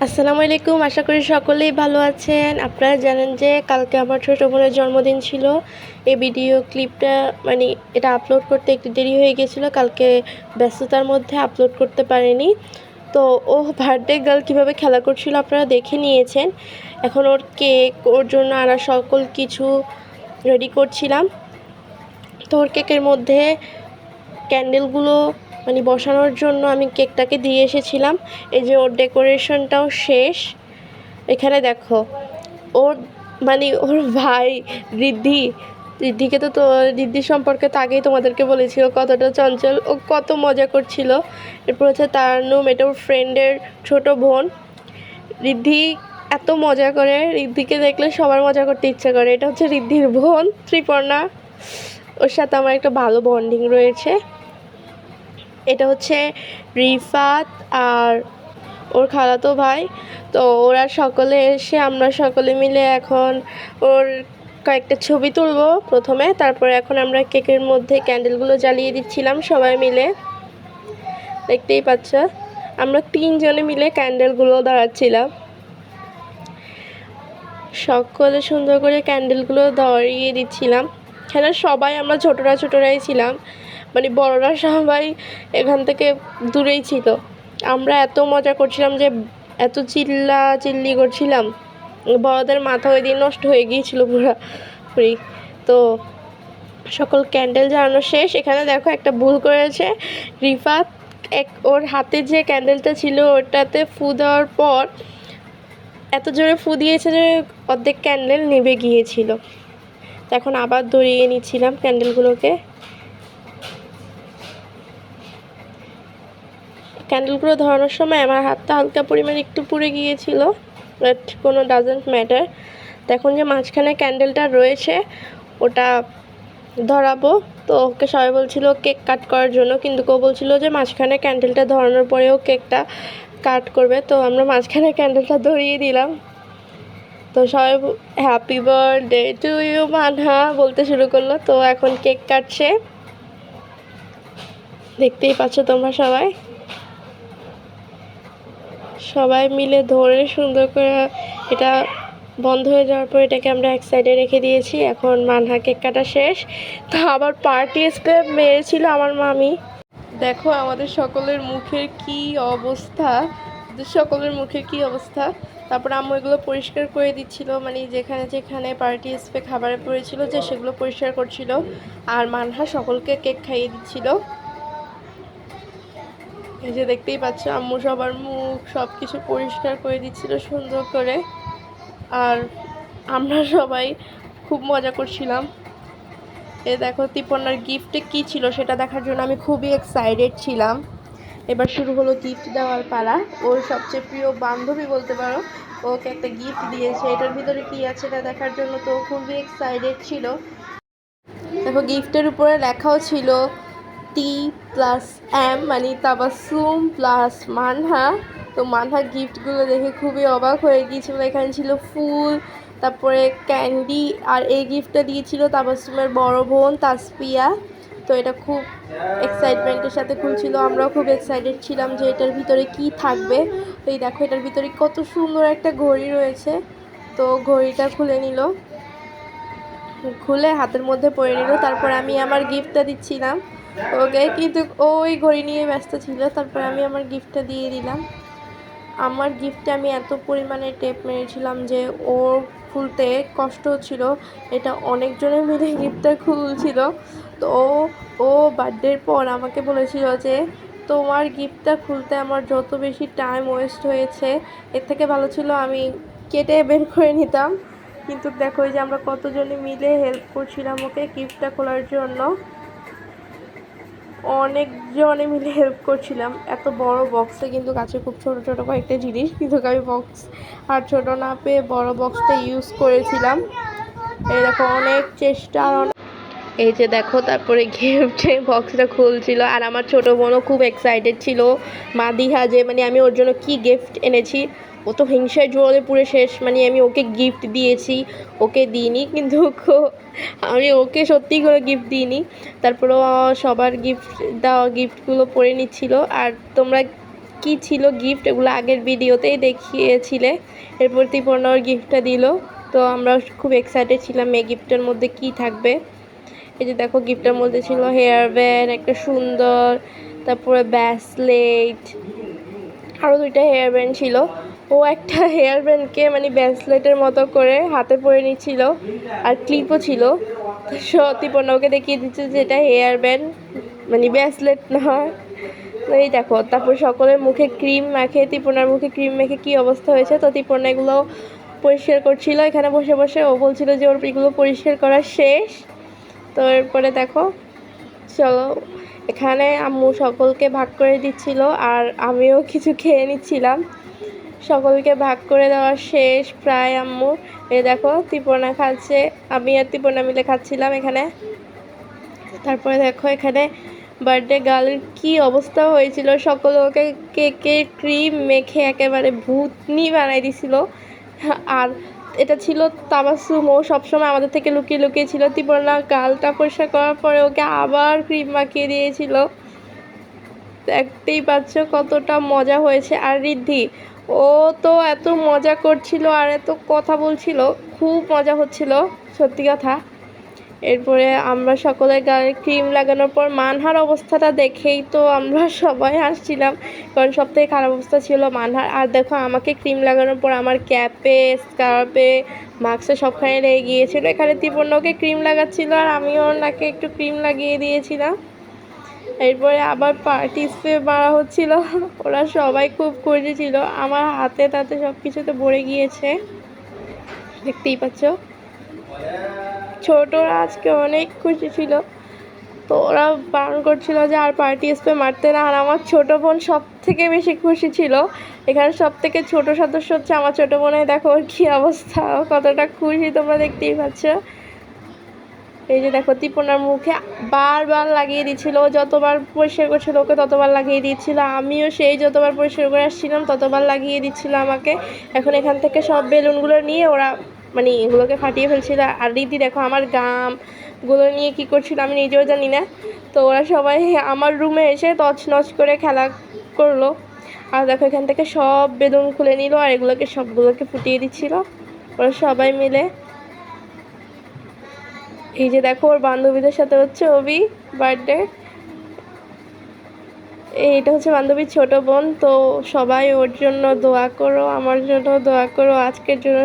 আসসালামু আলাইকুম। আশা করি সকলেই ভালো আছেন। আপনারা জানেন যে কালকে আমার ছোটো বোনের জন্মদিন ছিল। এই ভিডিও ক্লিপটা এটা আপলোড করতে একটু দেরি হয়ে গেছিলো, কালকে ব্যস্ততার মধ্যে আপলোড করতে পারিনি। তো ও বার্থডে গার্ল কীভাবে খেলা করছিল আপনারা দেখে নিয়েছেন। এখন ওর কেক, ওর জন্য আর সকল কিছু রেডি করছিলাম। তো ওর কেকের মধ্যে ক্যান্ডেলগুলো বসানোর জন্য আমি কেকটাকে দিয়ে এসেছিলাম। এই যে ওর ডেকোরেশনটাও শেষ। এখানে দেখো ওর ওর ভাই রিদ্ধিকে তো রিদ্ধি সম্পর্কে তো আগেই তোমাদেরকে বলেছিল কতটা চঞ্চল, ও কত মজা করছিল। এরপর হচ্ছে তারান্নুম, এটা ওর ফ্রেন্ডের ছোট বোন। রিদ্ধি এত মজা করে, রিদ্ধিকে দেখলে সবার মজা করতে ইচ্ছা করে। এটা হচ্ছে রিদ্ধির বোন ত্রিপর্ণা, ওর সাথে আমার একটা ভালো বন্ডিং রয়েছে। এটা হচ্ছে রিফাত আর ওর খালাতো ভাই। তো ওরা সকলে এসে আমরা সকলে মিলে এখন ওর কয়েকটা ছবি তুলব প্রথমে, তারপরে এখন আমরা কেকের মধ্যে ক্যান্ডেলগুলো জ্বালিয়ে দিচ্ছিলাম সবাই মিলে। দেখতেই পাচ্ছ আমরা 3 জনে মিলে ক্যান্ডেলগুলো ধরাচ্ছিলাম। সকলে সুন্দর করে ক্যান্ডেলগুলো ধরিয়ে দিচ্ছিলাম। এখানে সবাই আমরা ছোটরাই ছিলাম, বড়রা সবাই এখান থেকে দূরেই ছিল। আমরা এত মজা করছিলাম যে এত চিল্লি করছিলাম, বড়দের মাথা ওই দিন নষ্ট হয়ে গিয়েছিল পুরোপুরি। তো সকল ক্যান্ডেল জ্বালানো শেষ। এখানে দেখো একটা ভুল করেছে রিফাত, ওর হাতে যে ক্যান্ডেলটা ছিল ওটাতে ফু দেওয়ার পর এত জোরে ফু দিয়েছে যে অর্ধেক ক্যান্ডেল নিভে গিয়েছিল। তো এখন আবার ধরিয়ে নিচ্ছিলাম ক্যান্ডেলগুলোকে। ক্যান্ডেলগুলো ধরানোর সময় আমার হাতটা হালকা পরিমাণে একটু পুড়ে গিয়েছিল, বাট কোনো ডাজেন্ট ম্যাটার। তো এখন যে মাঝখানে ক্যান্ডেলটা রয়েছে ওটা ধরাবো। তো ওকে সবাই বলছিল কেক কাট করার জন্য, কিন্তু কেউ বলছিল যে মাঝখানে ক্যান্ডেলটা ধরানোর পরেও কেকটা কাট করবে। তো আমরা মাঝখানে ক্যান্ডেলটা ধরিয়ে দিলাম। তো সবাই happy birthday to you Manha বলতে শুরু করলো। তো এখন কেক কাটছে, দেখতেই পাচ্ছ তোমরা সবাই মিলে ধরে সুন্দর করে। এটা বন্ধ হয়ে যাওয়ার পর এটাকে আমরা এক সাইডে রেখে দিয়েছি। এখন মানহা কেক কাটা শেষ। তো আবার পার্টি স্প্রে মেরেছিল আমার মামি। দেখো আমাদের সকলের মুখের কি অবস্থা, তারপর আম্মু এগুলো পরিষ্কার করে দিচ্ছিল, যেখানে যেখানে পার্টি স্প্রে খাবারে পড়েছিল যে সেগুলো পরিষ্কার করছিল। আর মানহা সকলকে কেক খাইয়ে দিচ্ছিল। এই যে দেখতেই পাচ্ছ আম্মু সবার মুখ সব কিছু পরিষ্কার করে দিচ্ছিল সুন্দর করে। আর আমরা সবাই খুব মজা করছিলাম। এ দেখো ত্রিপর্ণার গিফটে কি ছিল সেটা দেখার জন্য আমি খুবই এক্সাইটেড ছিলাম। এবার শুরু হলো গিফট দেওয়ার পালা। ওর সবচেয়ে প্রিয় বান্ধবী বলতে পারো ওকে একটা গিফট দিয়েছে, এটার ভিতরে কি আছে এটা দেখার জন্য তো খুবই এক্সাইটেড ছিল। দেখো গিফটের উপরে লেখাও ছিল T+M, তাবাসসুম প্লাস মানহা। তো মানহা গিফটগুলো দেখে খুবই অবাক হয়ে গিয়েছিল। এখানে ছিল ফুল, তারপরে ক্যান্ডি, আর এই গিফটটা দিয়েছিল তাবাসসুমের বড় বোন তাসপিয়া। তো এটা খুব এক্সাইটমেন্টের সাথে খুলছিল, আমরাও খুব এক্সাইটেড ছিলাম যে এটার ভিতরে কি থাকবে। তো এই দেখো এটার ভিতরে কত সুন্দর একটা ঘড়ি রয়েছে। তো ঘড়িটা খুলে হাতের মধ্যে পরে নিল। তারপর আমি আমার গিফটটা দিচ্ছিলাম ওকে, কিন্তু ওই ঘড়ি নিয়ে ব্যস্ত ছিল। তারপর আমি আমার গিফটটা দিয়ে দিলাম। আমার গিফটে আমি এত পরিমাণে টেপ মেরেছিলাম যে ওর খুলতে কষ্ট হচ্ছিল। এটা অনেকজনের মিলে গিফটটা খুলছিল। তো ও বার্থডের পর আমাকে বলেছিল যে তোমার গিফটটা খুলতে আমার যত বেশি টাইম ওয়েস্ট হয়েছে, এর থেকে ভালো ছিল আমি কেটে বের করে নিতাম। কিন্তু দেখো যে আমরা কতজনে মিলে হেল্প করছিলাম ওকে গিফটটা খোলার জন্য। অনেকজনে মিলে হেল্প করছিলাম। এত বড় বক্সে কিন্তু কাছে খুব ছোট ছোট কয়েকটা জিনিস, কিন্তু আমি বক্স আর ছোট না পেয়ে বড় বক্সটা ইউজ করেছিলাম। এই দেখো অনেক চেষ্টা। এই যে দেখো তারপরে গিফটে বক্সটা খুলছিল, আর আমার ছোট বোনও খুব এক্সাইটেড ছিল মাদিহা যে আমি ওর জন্য কি গিফট এনেছি। ও তো হিংসায় জোরে পুরে শেষ, আমি ওকে গিফট দিয়েছি, ওকে দিইনি, কিন্তু আমি ওকে সত্যি করে গিফট দিইনি। তারপরেও সবার গিফটগুলো পরে নিচ্ছিল। আর তোমরা কি ছিল গিফট এগুলো আগের ভিডিওতেই দেখিয়েছিলে। এরপর ত্রিপর্ণা ওর গিফটটা দিল, তো আমরা খুব এক্সাইটেড ছিলাম এই গিফটের মধ্যে কি থাকবে। এই যে দেখো গিফটের মধ্যে ছিল হেয়ার ব্যান্ড একটা সুন্দর, তারপরে ব্যাসলেট, আরও 2টা হেয়ার ব্যান্ড ছিল। ও একটা হেয়ার ব্যান্ডকে মানে ব্যাসলেটের মতো করে হাতে পরে নিচ্ছিল, আর ক্লিপও ছিল। ত্রিপর্ণা ওকে দেখিয়ে দিচ্ছে যে এটা হেয়ার ব্যান্ড মানে ব্যাসলেট নয়। তো এই দেখো, তারপর সকলের মুখে ক্রিম মাখে, ত্রিপর্ণার মুখে ক্রিম মেখে কী অবস্থা হয়েছে। তো ত্রিপর্ণা এগুলো পরিষ্কার করছিল এখানে বসে বসে। ও বলছিল যে ওর এগুলো পরিষ্কার করা শেষ। তো এরপরে দেখো চলো, এখানে আম্মু সকলকে ভাগ করে দিচ্ছিল আর আমিও কিছু খেয়ে নিচ্ছিলাম। সকলকে ভাগ করে দেওয়া শেষ প্রায় আম্মু। এই দেখো ত্রিপর্ণা খাচ্ছে, আমি আর ত্রিপর্ণা মিলে খাচ্ছিলাম এখানে। তারপরে দেখো এখানে বার্থডে গার্লের কি অবস্থা হয়েছিল, সকলে ওকে কেকে ক্রিম মেখে একেবারে ভূতনি বানাই দিছিল। আর এটা ছিল তাবাসসুম, ও সবসময় আমাদের থেকে লুকিয়ে লুকিয়ে ছিল। ত্রিপর্ণা গালটা পরিষ্কার করার পরে ওকে আবার ক্রিম মাখিয়ে দিয়েছিল। দেখতেই পাচ্ছ কতটা মজা হয়েছে। আর ঋদ্ধি, ও তো এত মজা করছিল আর এত কথা বলছিল, খুব মজা হচ্ছিল সত্যি কথা। এরপরে আমরা সকলের গায়ে ক্রিম লাগানোর পর মানহার অবস্থাটা দেখেই তো আমরা সবাই হাসছিলাম, কারণ সবথেকে খারাপ অবস্থা ছিল মানহার। আর দেখো আমাকে ক্রিম লাগানোর পর আমার ক্যাপে, স্কার্ফে, মাস্কে সবখানে লেগে গিয়েছিলো। এখানে ত্রিপর্ণাকে ক্রিম লাগাচ্ছিল আর আমিও ওর নাকে একটু ক্রিম লাগিয়ে দিয়েছিলাম। এরপরে আবার পার্টি স্প্রে মারা হচ্ছিল, ওরা সবাই খুব খুশি ছিল। আমার হাতে তাতে সব কিছুতে ভরে গিয়েছে, দেখতেই পাচ্ছ। ছোটরা আজকে অনেক খুশি ছিল, তো ওরা বারণ করছিল যে আর পার্টি স্প্রে মারতে না। আর আমার ছোটো বোন সব থেকে বেশি খুশি ছিল। এখানে সব থেকে ছোটো সদস্য হচ্ছে আমার ছোটো বোনের, দেখো ওর কী অবস্থা, কতটা খুশি তোমরা দেখতেই পাচ্ছ। এই যে দেখো ত্রিপর্ণার মুখে বারবার লাগিয়ে দিচ্ছিল, ও যতবার পরিষ্কার করছিল ওকে ততবার লাগিয়ে দিচ্ছিল। আমিও সেই যতবার পরিষ্কার করে আসছিলাম ততবার লাগিয়ে দিচ্ছিল আমাকে। এখন এখান থেকে সব বেলুনগুলো নিয়ে ওরা মানে এগুলোকে ফাটিয়ে ফেলছিল। আর রীতি দেখো আমার গামগুলো নিয়ে কী করছিল আমি নিজেও জানি না। তো ওরা সবাই আমার রুমে এসে তছনছ করে খেলা করলো। আর দেখো এখান থেকে সব বেলুন খুলে নিল আর এগুলোকে সবগুলোকে ফুটিয়ে দিচ্ছিল ওরা সবাই মিলে। এই যে দেখো ওর বান্ধবীদের সাথে হচ্ছে অভি বার্থডে। এইটা হচ্ছে বান্ধবীর ছোট বোন। তো সবাই ওর জন্য দোয়া করো, আমার জন্য দোয়া করো আজকের জন্য।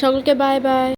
সকলকে বাই বাই।